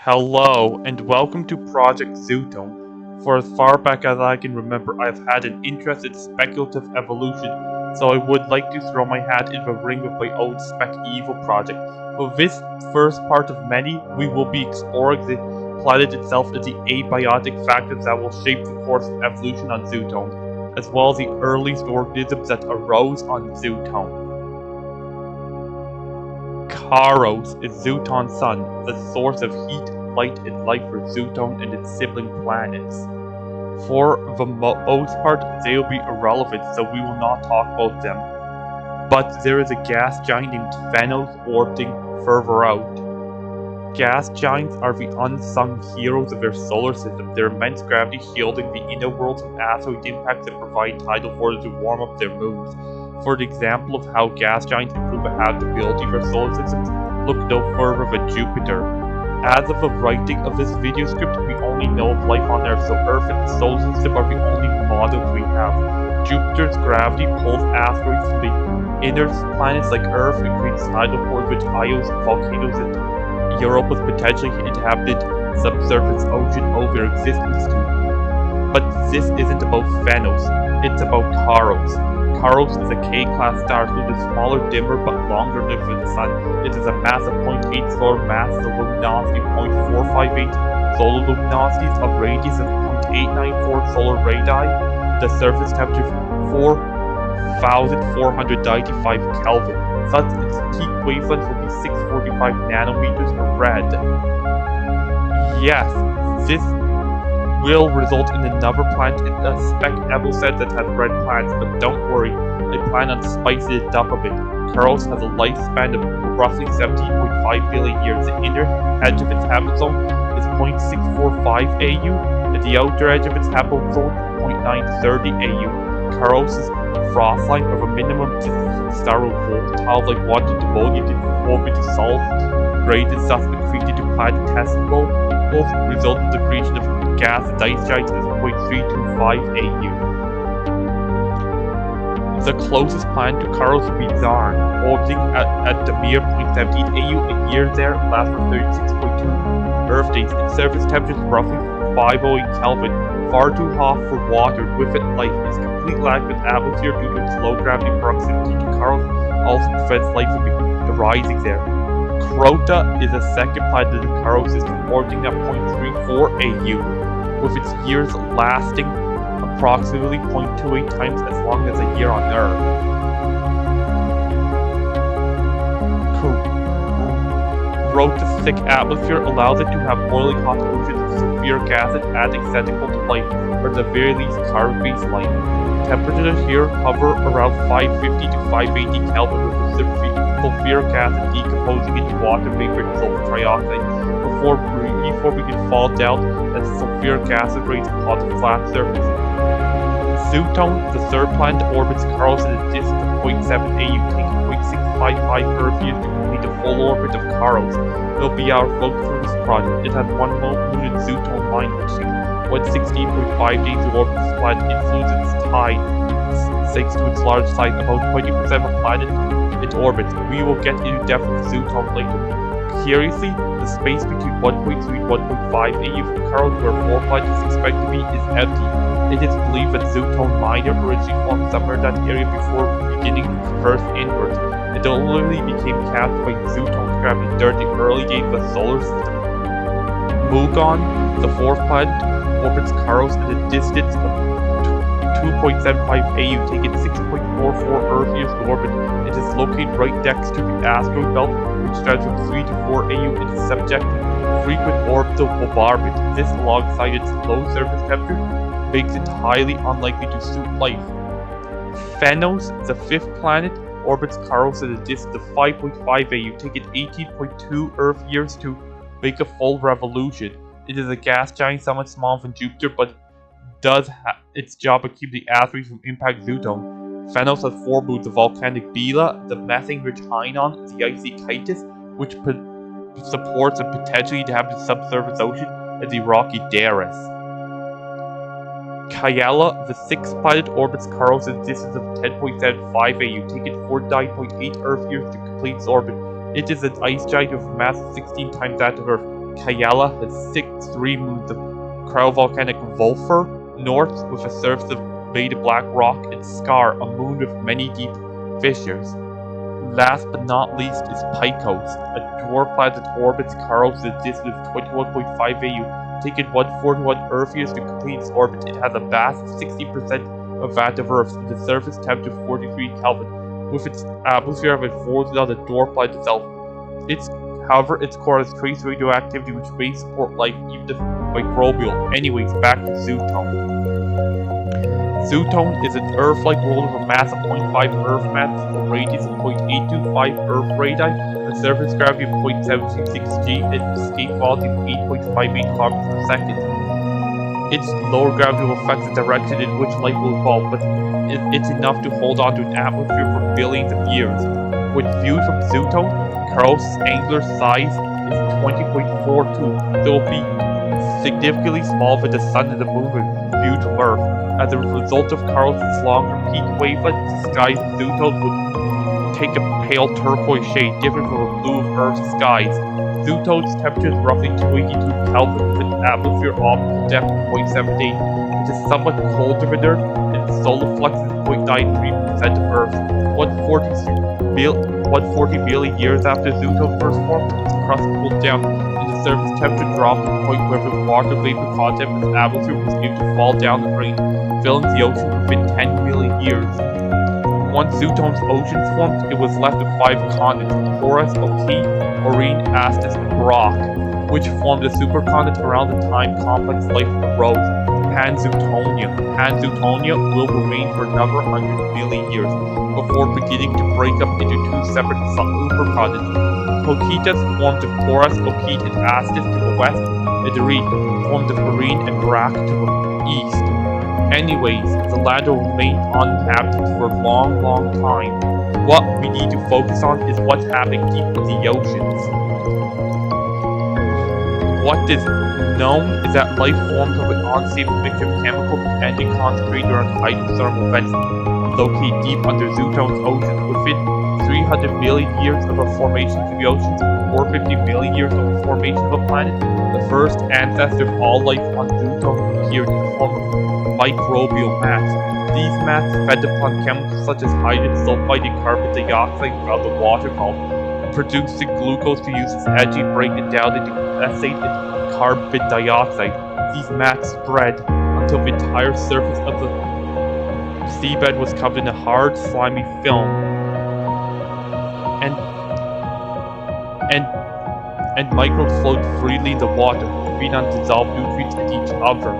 Hello, and welcome to Project Xutone. For as far back as I can remember, I've had an interest in speculative evolution, so I would like to throw my hat into the ring with my own specevo project. For this first part of many, we will be exploring the planet itself and the abiotic factors that will shape the course of evolution on Xutone, as well as the earliest organisms that arose on Xutone. Karos is Xutone's sun, the source of heat, light, and life for Xutone and its sibling planets. For the most part, they will be irrelevant, so we will not talk about them. But there is a gas giant named Phenos orbiting further out. Gas giants are the unsung heroes of their solar system, their immense gravity shielding the inner world from asteroid impacts and provide tidal forces to warm up their moons. For the example of how gas giants improve the habitability of our solar systems, look no further than Jupiter. As of the writing of this video script, we only know of life on Earth, so Earth and the solar system are the only models we have. Jupiter's gravity pulls asteroids from the inner planets like Earth and creates tidal forces which ions and volcanoes and Europa's potentially inhabited subsurface ocean owe their existence to. But this isn't about Phenos, it's about Karos. Karos is a K-class star, so it is smaller, dimmer, but longer lived than the Sun. It is a mass of 0.8 solar masses, a luminosity of 0.458 solar luminosities, a radius of 0.894 solar radii, the surface temperature of 4,495 Kelvin. Thus, its peak wavelength will be 645 nanometers per red. Yes, this will result in another planet in a specevo set that has red planets, but don't worry, I plan on spicing it up a bit. Karos has a lifespan of roughly 17.5 billion years. The inner edge of its habitable zone is 0.645 AU, and the outer edge of its habitable zone 0.930 AU. Karos' frost line of a minimum star volatile like water to volume to orbit to solid grade is thus accreted to planetesimal, resulting in the creation of gas and ice giants is 0.325 AU. The closest planet to Karos would be Zarn, orbiting at the mere 0.17 AU. A year there lasts for 36.2 Earth days. Its surface temperature is roughly 508 Kelvin, far too hot for water. With it, life is complete lack of atmosphere due to its low gravity. Proximity to Karos also prevents life from arising there. Crota is a second planet in the Karos system, orbiting at 0.34 AU, with its years lasting approximately 0.28 times as long as a year on Earth. Crota's thick atmosphere allows it to have boiling hot oceans of sulfuric acid, antithetical to life, or at the very least carbon-based life. Temperatures here hover around 550 to 580 Kelvin, with the sulfuric acid decomposing into water vapor and sulfur trioxide before we can fall down as sulfuric acid rains upon the flat surface. Xutone, the third planet, orbits Karos at a distance of 0.7 AU, taking 0.655 Earth years to complete a full orbit of Karos. It will be our focus for this project. It has one moon in Xutone line, which takes 16.5 days to orbit this planet, influences its tide, thanks to its large size, about 20% of the planet it orbits. We will get into depth with Xutone later. Curiously, the space between 1.3 and 1.5 AU from Karos, where 4 planets is expected to be, is empty. It is believed that Xutone Minor originally formed somewhere in that area before beginning to reverse inwards. It only became captured by Xutone's gravity during the early days of the solar system. Mugon, the fourth planet, orbits Karos at a distance of 2.75 AU, taking 6.44 Earth years to orbit. It is located right next to the asteroid belt, which starts from 3 to 4 AU and is subject to frequent orbital bombardment. This, alongside its low surface temperature, makes it highly unlikely to suit life. Phenos, the fifth planet, orbits Karos at a distance of 5.5 AU, taking 18.2 Earth years to make a full revolution. It is a gas giant somewhat smaller than Jupiter, but does its job of keeping the asteroids from impacting Xutone. Phenos has 4 moons: the volcanic Bila, the methane-rich Hynon, the icy Kytus, which supports a potentially inhabited subsurface ocean, and the rocky Daris. Kyella, the sixth planet, orbits Karos at a distance of 10.75 AU, taking 49.8 Earth years to complete its orbit. It is an ice giant with a mass of 16 times that of Earth. Kayala has 3 moons of cryovolcanic Volfer, north with a surface made of black rock, and Scar, a moon with many deep fissures. Last but not least is Picos, a dwarf planet that orbits Caros at a distance of 21.5 AU. Taking 141 Earth years to complete its orbit, it has a vast 60% of that of Earth, and the surface temperature of 43 Kelvin, with its atmosphere having forces on the dwarf planet itself. However, its core has trace radioactivity which may support life, even if microbial. Anyways, back to Xutone. Xutone is an Earth-like world with a mass of 0.5 Earth mass, a radius of 0.825 Earth radii, a surface gravity of 0.726 G, and escape velocity of 8.58 kilometers per second. Its lower gravity will affect the direction in which life will evolve, but it's enough to hold on to an atmosphere for billions of years. When viewed from Xutone, Caros' angular size is 20.42, so it will be significantly smaller than the Sun and the Moon when viewed from Earth. As a result of Caros' longer peak wavelength, the skies of Xutone would take a pale turquoise shade, different from the blue of Earth's skies. Xutone's temperature is roughly 282 Kelvin, with an atmosphere optimal depth of 0.78, which is somewhat colder than Earth, and its solar flux is 0.93% of Earth's. 140 billion years after Xutone first formed, its crust cooled down, and the surface temperature dropped to the point where the water vapor content of its atmosphere was able to fall down and rain, filling the ocean within 10 million years. Once Xutone's oceans formed, it was left with 5 continents: Taurus, Oki, Aurine, Astis, and Rock, which formed a supercontinent around the time complex life arose, Pan-Xutonia. Pan-Xutonia will remain for another 100 million years before beginning to break up into 2 separate supercontinents. Coquitas formed of Taurus, Oki, and Astis to the west, and Aurine formed of Aurine and Rock to the east. Anyways, the land will remain uninhabited for a long, long time. What we need to focus on is what's happening deep in the oceans. What is known is that life forms of an unstable mixture of chemicals and concentrated around hydrothermal vents located deep under Xutone's ocean. Within 300 million years of a formation of the oceans, or 50 million years of a formation of a planet, the first ancestor of all life on Xutone appeared in the form of microbial mats. These mats fed upon chemicals such as hydrogen sulfide and carbon dioxide throughout the water column, producing glucose to use as energy, break it down into ethane and carbon dioxide. These mats spread until the entire surface of the seabed was covered in a hard, slimy film, and microbes flowed freely in the water, feeding on dissolved nutrients at each other.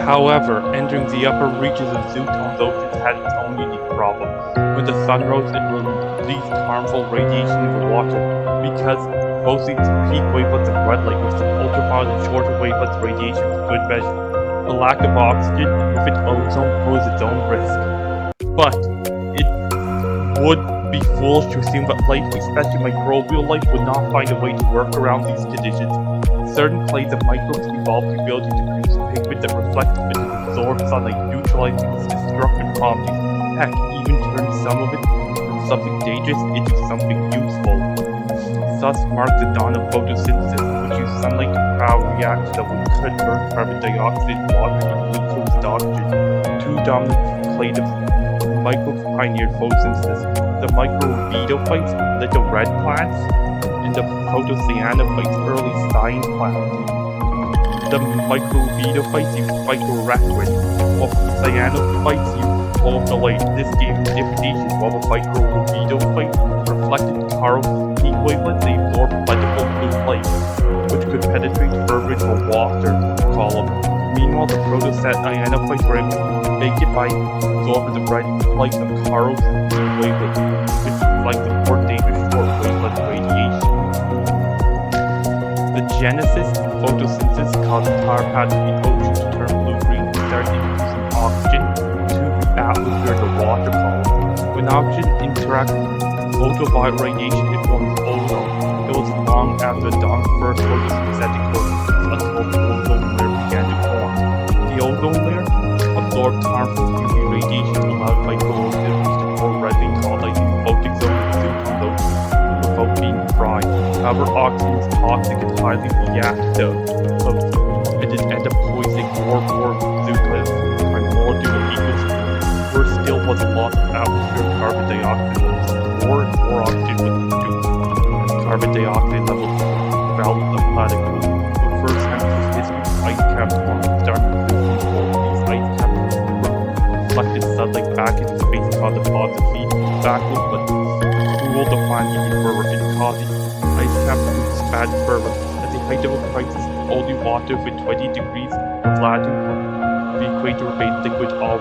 However, entering the upper reaches of Xutone's oceans had its own unique problem. When the sun rose, it released harmful radiation in the water, because mostly its peak wavelengths of red light, which ultraviolet and shorter wavelengths radiation for good measure. The lack of oxygen with its ozone posed its own risk. But it would be foolish to assume that life, especially microbial life, would not find a way to work around these conditions. Certain clades of microbes evolved the ability to produce pigment that reflects and absorbs sunlight, neutralizing its destructive properties. Heck, even turning some of it from something dangerous into something useful. Thus marked the dawn of photosynthesis, which used sunlight to power reactions that would convert carbon dioxide into water and glucose to oxygen. 2 dominant clades of microbes pioneered photosynthesis: the microbidophytes, little red plants, and the protocyanophytes, early cyan plants. The microbidophytes use phytorectin, while cyanophytes use chlorophyllite. This gave differentiation, while the microbidophytes reflected Caros' peak wavelength. They absorbed plentiful blue light, which could penetrate further into the water column. Meanwhile, the protocyanophytes were able to make it by absorbing the red light of Caros' peak wavelength, which reflected more dangerous short wavelength radiation. The genesis of photosynthesis caused the entire pattern of the ocean to turn blue-green and start introducing oxygen to the atmosphere of the water column. When oxygen interacts with ultraviolet radiation, it forms ozone. It was long after the dawn of first photosynthetic organisms until the ozone layer began to form. The ozone layer absorbed harmful UV radiation, allowed microorganisms to more readily colonize the photic zone of Xutone without being fried. However, oxygen is toxic and highly reactive, and it ends up poisoning more and more zooplankton primordial ecosystem. There still was a lot of atmospheric carbon dioxide levels. More and more oxygen was produced, and carbon dioxide levels fell in the planet. For the first time in history, ice caps started to control these ice caps reflected sunlight back into space caused a positive heat vacuum, but cooled the planet even further and causing ice caps to expand further. At the height of a crisis, only water within 20 degrees of latitude from the equator remained liquid all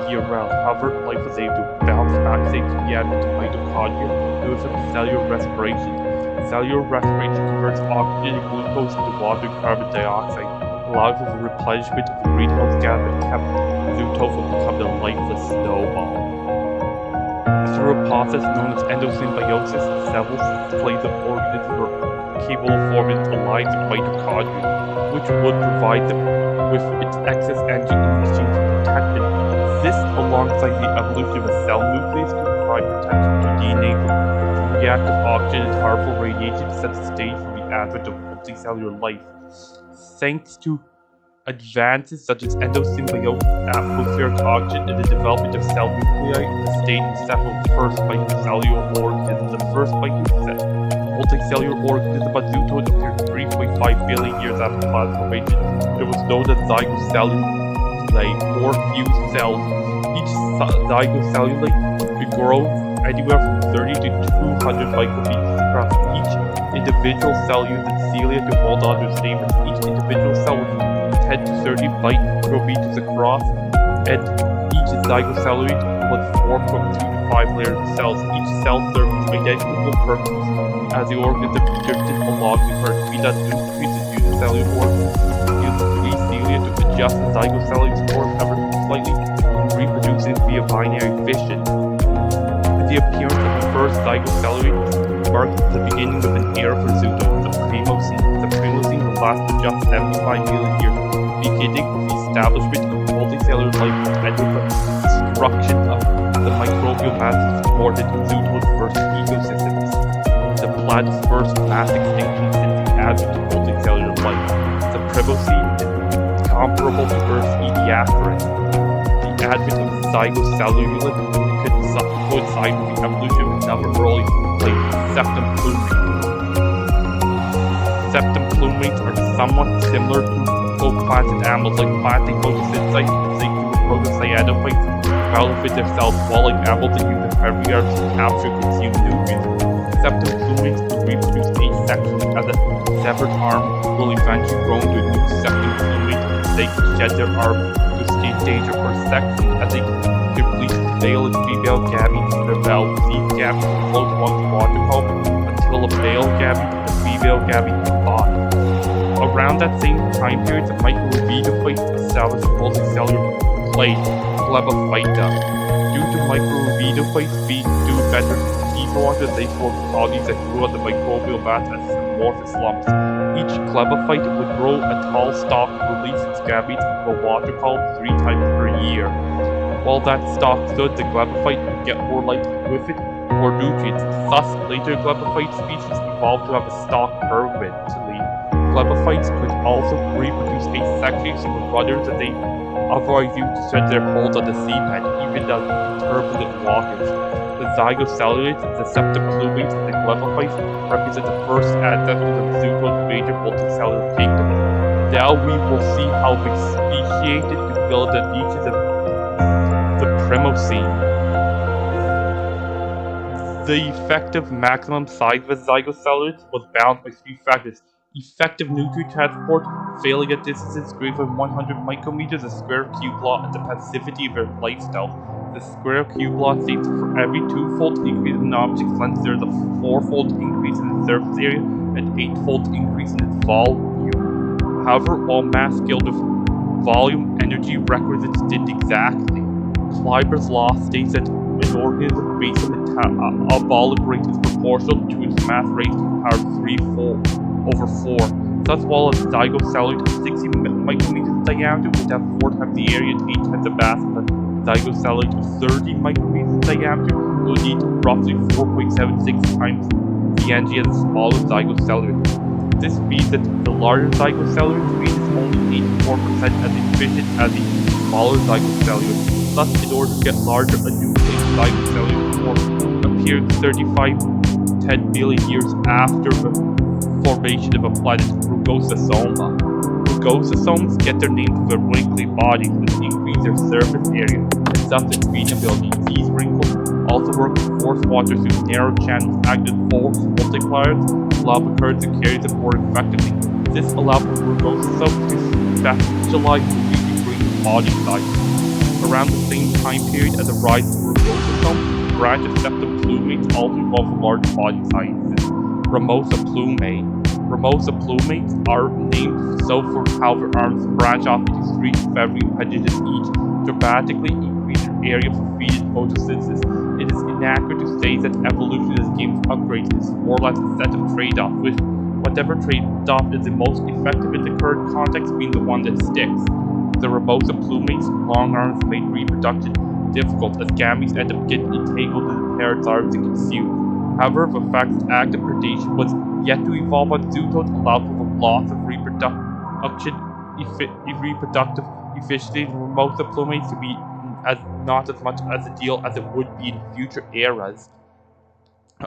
year round. However, life was able to bounce back safely again to mitochondria due to cellular respiration. Cellular respiration converts oxygen and glucose into water and carbon dioxide, allowing for the replenishment of the greenhouse gas that kept Xutone from becoming a lifeless snowball. Through a process known as endosymbiosis, cells play the organisms are capable of forming alliance with mitochondria, which would provide them with its excess energy and machine to protect them. This, alongside the evolution of a cell nucleus, can provide protection to DNA from reactive oxygen and harmful radiation to set the stage for the advent of multicellular life. Thanks to advances such as endosymbiosis, atmospheric oxygen, and the development of cell nuclei, the stage was set for the first microcellular organism. The first multicellular organism on Xutone appeared 3.5 billion years after planet formation. It was known as zygocellulae, or fused cells. Each zygocellulae could grow anywhere from 30 to 200 micrometers across. Each individual cell used its cilia to hold on to its neighbors. Each individual cell was 10 to 30 micrometers across, and each zygocellulae was formed from 2 to 5 layers of cells. Each cell served identical purpose as the organism drifted along the current. Be that nutrients and unicellular organisms use 3 cilia to adjust the zygocellulae course ever so slightly and reproducing via binary fission. The appearance of the first zygocellulae marked the beginning of an era for Xutone, the Primocene. The Primocene will last for just 75 million years, beginning with the establishment of multicellular life and with the destruction of the microbial mass that supported Xutone's first ecosystems. The planet's first mass extinction since the advent of multicellular life. The Primocene is comparable to Earth's Ediacaran. The advent of zygocellular could coincide with the evolution of another early plate, septum plumates. Septum plumates are somewhat similar to photoplastic animals like plastic photosynthesites, protocyanobites, develop with their cells, while like animals that use their periards to capture and consume nutrients. Septum plumates will reproduce asexually, as a severed arm will eventually grow into a new septum plumate. They can shed their arm to escape danger or section, as they complete male and female gametes. Their valve-seed gametes float along the water column until a male gamete and a female gamete combine. Around that same time period, the microruvidophytes established multicellular clade, Clebophyta. Due to microruvidophytes being doing better water, they formed colonies that grew on the microbial mass as amorphous lumps. Each Clebophyte would grow a tall stalk and release its gametes from a water column 3 times per year. While that stalk stood, the Clebophyte would get more light with it, more nutrients. Thus, later Clebophyte species evolved to have a stalk permanently. Clebophytes could also reproduce asexually, so the rudders that they otherwise used to shed their holds on the seabed, even in turbulent waters. The zygocellulates, the septum plumates, and the Clebophytes represent the first ancestors of Xutone's major multicellular kingdom. Now we will see how we speciated to fill the niches of the Primocene. The effective maximum size of the zygocellulates was balanced by 3 factors: effective nutrient transport, failing at distances greater than 100 micrometers, a square cube law, and the passivity of their lifestyle. The square cube law states that for every 2-fold increase in an object's length, there is a 4-fold increase in its surface area and 8-fold increase in its volume. However, all mass scaled with volume energy requisites did exactly. Kleiber's law states that an organism based on the metabolic rate is proportional to its mass raised to the power 3/4. Thus, while a zygocellulate of 60 micrometers in diameter would have 4 times the area and 8 times the mass of a zygocellulate of 30 micrometers in diameter, it will need roughly 4.76 times the Cmglee as a smaller zygocellular. This means that the larger zygocellular speed is only 84% as efficient as the smaller zygocellular. Thus, in order to get larger, a nucleated zygocellular form appeared 10 billion years after the formation of a planet, Rugosasoma. Rugososomes get their name from their wrinkly bodies, which increase their surface area and thus their feeding ability. These wrinkles also work with force water through narrow channels, acting as force multipliers, allow the currents to carry them more effectively. This allows for rugososomes to specialize in reaching greater body sizes. Around the same time period as the rise of rugososomes, branch of septum plumates also evolve for large body sizes. Ramosa plumates are named so for how their arms branch off into 3 feathery appendages each, dramatically increase their area for feeding photosynthesis. It is inaccurate to say that evolution as games upgrades is more or less a set of trade-offs, with whatever trade-off is the most effective in the current context being the one that sticks. The Ramosa plumates' long arms made reproduction difficult as gametes end up getting entangled in the parent's arms and consumed. However, the fact that active predation was yet to evolve on Xutone allowed for the loss of reproductive efficiency in Ramosa plumates to be not as much as a deal as it would be in future eras.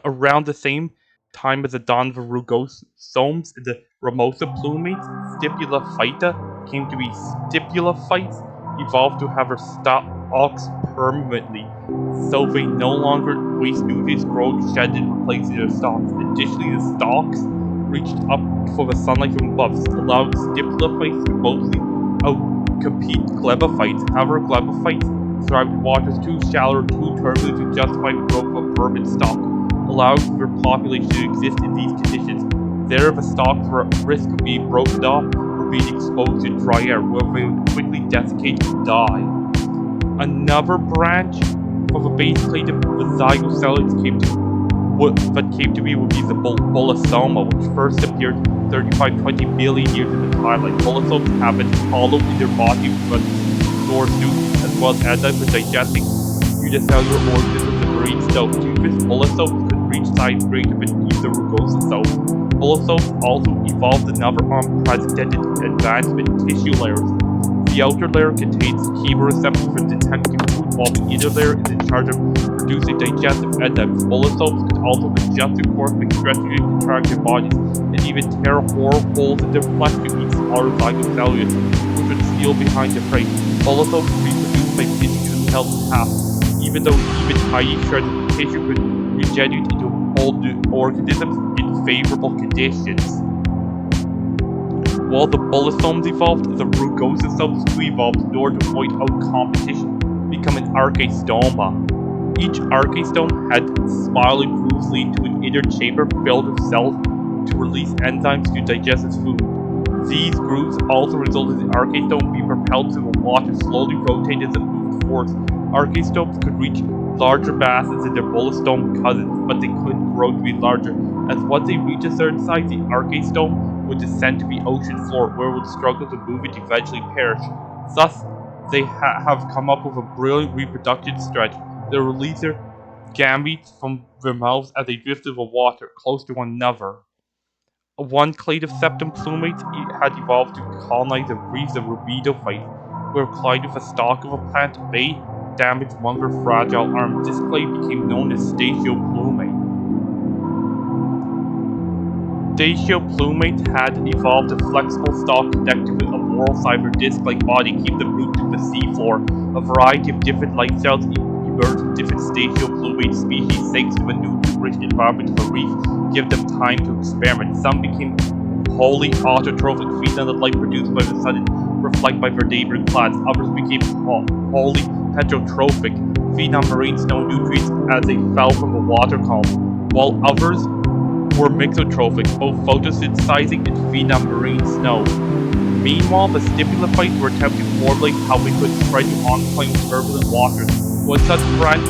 Around the same time as the dawn of the rugosomes, the Ramosa plumates, Stipulophyta, came to be Stipulophytes, evolved to have their stalks permanently, so they no longer waste nutrients growing shedded replacing their stalks. Additionally, the stalks reached up for the sunlight from above, allowing Stipulophytes to mostly outcompete Glebophytes. However, Glebophytes thrive in waters too shallow or too turbulent to justify the growth of a permanent stalk, allowing for their population to exist in these conditions. There, the stalks were at risk of being broken off or being exposed to dry air, where they would quickly desiccate and die. Another branch of a base clade of the zygocellulars came to be would be the Bullosoma, which first appeared 35-20 billion years in the timeline. Bullosomes have been hollow in their body but store nutrients as well as enzymes for digesting unicellular organisms and marine stones. Toothless bullosomes could reach size greater than even rugososome. Bullosomes also evolved another unprecedented advancement: tissue layers. The outer layer contains chemoreceptors for detecting food, while the inner layer is in charge of producing digestive enzymes. Bullosomes could also adjust their course by stretching and contracting their bodies, and even tear holes in their flesh to eat smaller zygocellulars, which would steal behind their prey. Bullosomes reproduce by pinching themselves in half, even though even tiny shreds of tissue could regenerate into whole new organisms in favorable conditions. While the bullosomes evolved, the rugososomes too evolved in order to avoid out-competition, becoming archaeostoma. Each archaeostome had smiling grooves leading to an inner chamber filled with cells to release enzymes to digest its food. These grooves also resulted in the archaeostome being propelled through the water, slowly rotating as it moved forward. Archaeostomes could reach larger masses than their bullosome cousins, but they couldn't grow to be larger, as once they reached a certain size, the archaeostome would descend to the ocean floor, where it would struggle to move and eventually perish. Thus, they have come up with a brilliant reproductive strategy. They release their gametes from their mouths as they drift through the water, close to one another. One clade of septum plumates had evolved to colonize the reefs of rubidophytes, where colliding with a stalk of a plant may damage one of their fragile arms. This clade became known as stacioplumate. Stacioplumate had evolved a flexible stalk connected with a whorl fiber disc-like body to keep them rooted to the seafloor. A variety of different life styles emerged from different stacioplumate species thanks to a nutrient-rich environment of a reef, give them time to experiment. Some became wholly autotrophic, feeding on the light produced by the sun and reflected by their neighboring plants. Others became wholly heterotrophic, feeding on marine snow nutrients as they fell from the water column, while others were mixotrophic, both photosynthesizing and feeding on marine snow. Meanwhile, the stipulophytes were attempting to formulate how they could spread to oncoming turbulent waters. One such branch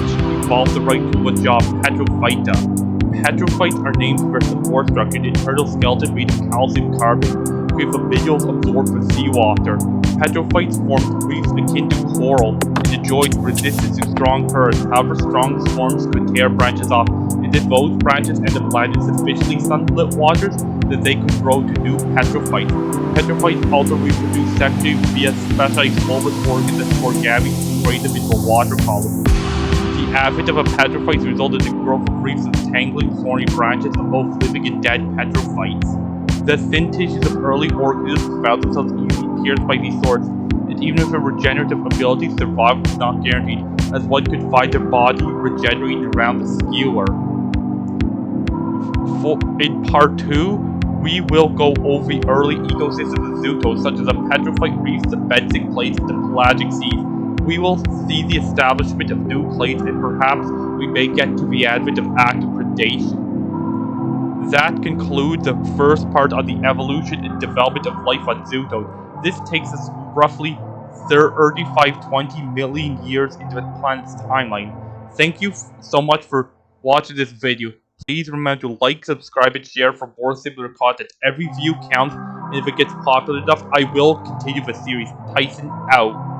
evolved the right to a job, Petrophyta. Petrophytes are named for their support structure, an internal skeleton made of calcium carbonate, with the minerals absorbed with seawater. Petrophytes formed reefs akin to coral and enjoyed resistance to strong currents. However, strong storms could tear branches off and both branches end up landing sufficiently sunlit waters that they could grow to new petrophytes. Petrophytes also reproduce sexually via specialized bulbous organs that store gametes to create them into a water column. The advent of a petrophyte resulted in the growth of reefs of tangling, thorny branches of both living and dead petrophytes. The thin tissues of early organisms found themselves easily pierced by these swords, and even if their regenerative ability survival was not guaranteed, as one could find their body regenerating around the skewer. In part 2, we will go over the early ecosystems of Xutone, such as the petrophyte reefs, the benthic plates, and the pelagic seas. We will see the establishment of new plates, and perhaps we may get to the advent of active predation. That concludes the first part on the evolution and development of life on Xutone. This takes us roughly 35-20 million years into the planet's timeline. Thank you so much for watching this video. Please remember to like, subscribe, and share for more similar content. Every view counts, and if it gets popular enough, I will continue the series. Tyson out.